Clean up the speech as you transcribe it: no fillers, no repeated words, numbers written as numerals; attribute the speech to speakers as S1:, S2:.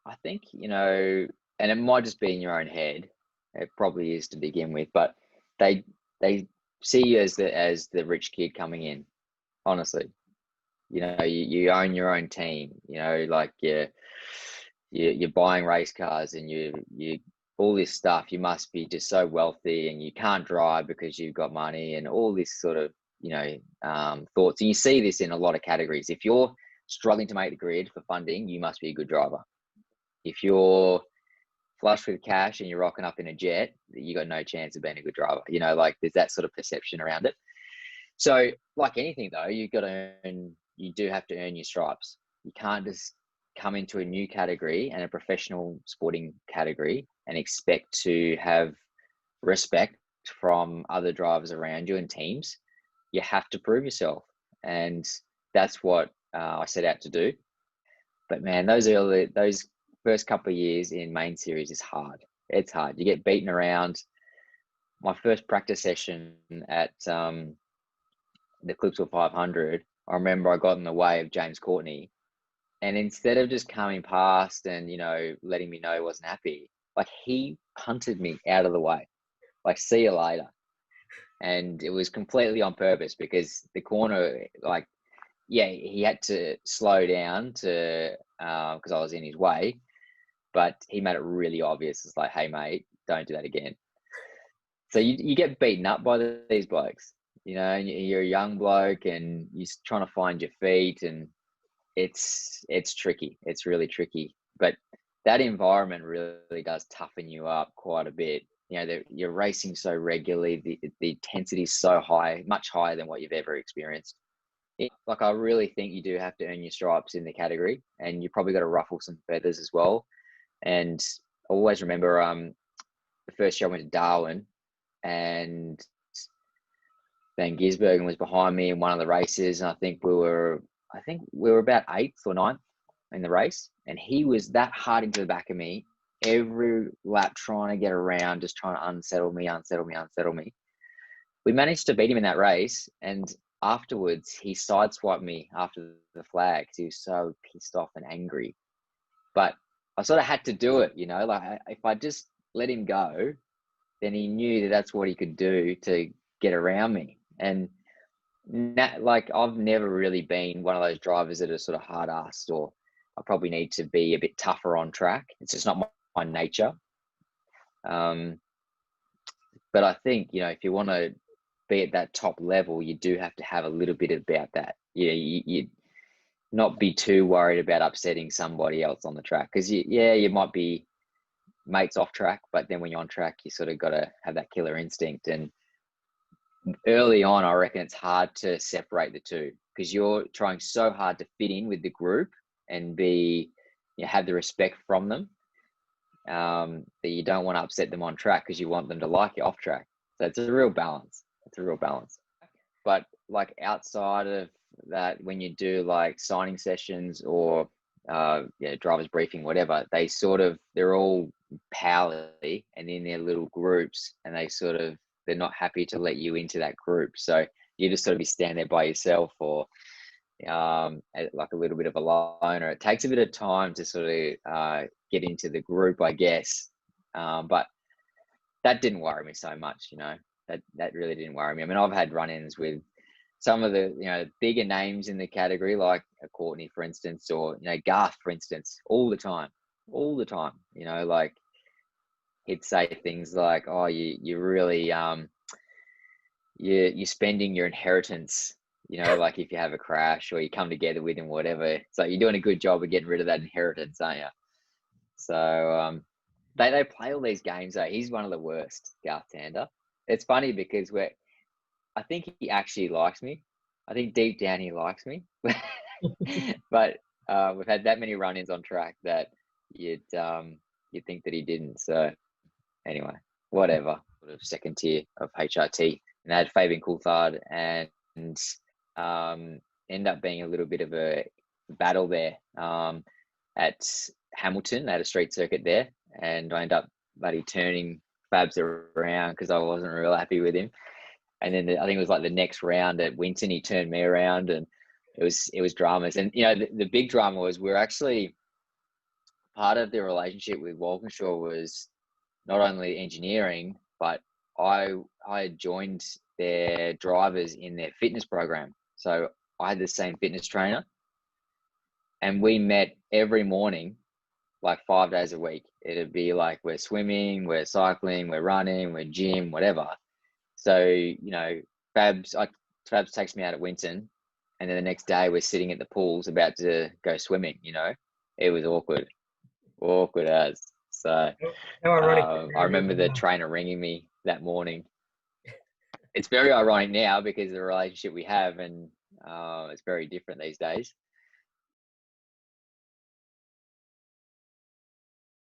S1: I think, and it might just be in your own head. It probably is to begin with, but they they see you as the rich kid coming in. Honestly, you own your own team. Like you're buying race cars and you all this stuff. You must be just so wealthy, and you can't drive because you've got money, and all this sort of thoughts. And you see this in a lot of categories. If you're struggling to make the grid for funding, you must be a good driver. If you're flush with cash and you're rocking up in a jet, you got no chance of being a good driver. Like there's that sort of perception around it. So like anything though, you do have to earn your stripes. You can't just come into a new category and a professional sporting category and expect to have respect from other drivers around you and teams. You have to prove yourself. And that's what I set out to do. But man, those first couple of years in main series is hard. It's hard. You get beaten around. My first practice session at the Clipsville 500, I remember I got in the way of James Courtney, and instead of just coming past and letting me know he wasn't happy, like he punted me out of the way, like see you later. And it was completely on purpose because the corner, like, yeah, he had to slow down to because I was in his way. But he made it really obvious. It's like, hey, mate, don't do that again. So you get beaten up by these blokes, and you're a young bloke and you're trying to find your feet, and it's tricky. It's really tricky. But that environment really does toughen you up quite a bit. You're racing so regularly. The intensity is so high, much higher than what you've ever experienced. Like I really think you do have to earn your stripes in the category, and you probably got to ruffle some feathers as well. And I always remember the first year I went to Darwin, and Van Gisbergen was behind me in one of the races, and I think we were about 8th or 9th in the race, and he was that hard into the back of me every lap, trying to get around, just trying to unsettle me. We managed to beat him in that race, and afterwards he sideswiped me after the flag because he was so pissed off and angry. But I sort of had to do it, like if I just let him go, then he knew that that's what he could do to get around me. And like I've never really been one of those drivers that are sort of hard-assed, or I probably need to be a bit tougher on track. It's just not my nature. But I think, if you want to be at that top level, you do have to have a little bit about that. You not be too worried about upsetting somebody else on the track, because you might be mates off track, but then when you're on track, you sort of got to have that killer instinct. And early on, I reckon it's hard to separate the two, because you're trying so hard to fit in with the group and have the respect from them, that you don't want to upset them on track because you want them to like you off track. So it's a real balance. But like outside of that, when you do like signing sessions or drivers briefing, whatever, they're all pally and in their little groups, and they're not happy to let you into that group. So you just sort of be standing there by yourself, or like a little bit of a loner. It takes a bit of time to sort of get into the group, I guess. But that didn't worry me so much, that really didn't worry me. I mean, I've had run-ins with some of the, bigger names in the category, like a Courtney, for instance, or, Garth, for instance, all the time, like he'd say things like, oh, you really, you're spending your inheritance, like if you have a crash or you come together with him, whatever. It's like, you're doing a good job of getting rid of that inheritance, aren't you? So, they play all these games though. He's one of the worst, Garth Tander. It's funny because I think he actually likes me. I think deep down he likes me, but we've had that many run-ins on track that you'd think that he didn't. So anyway, whatever. Sort of second tier of HRT, and they had Fabian Coulthard, and end up being a little bit of a battle there at Hamilton. They had a street circuit there, and I ended up bloody turning Fabs around because I wasn't real happy with him. And then I think it was like the next round at Winton, he turned me around, and it was dramas. And the big drama was we were actually part of the relationship with Walkinshaw was not only engineering, but I had joined their drivers in their fitness program. So I had the same fitness trainer, and we met every morning, like 5 days a week. It'd be like we're swimming, we're cycling, we're running, we're gym, whatever. So, Fabs takes me out at Winton, and then the next day we're sitting at the pools about to go swimming. It was awkward as. So
S2: How ironic
S1: I
S2: that
S1: remember the trainer ringing me that morning. It's very ironic now because of the relationship we have, and it's very different these days.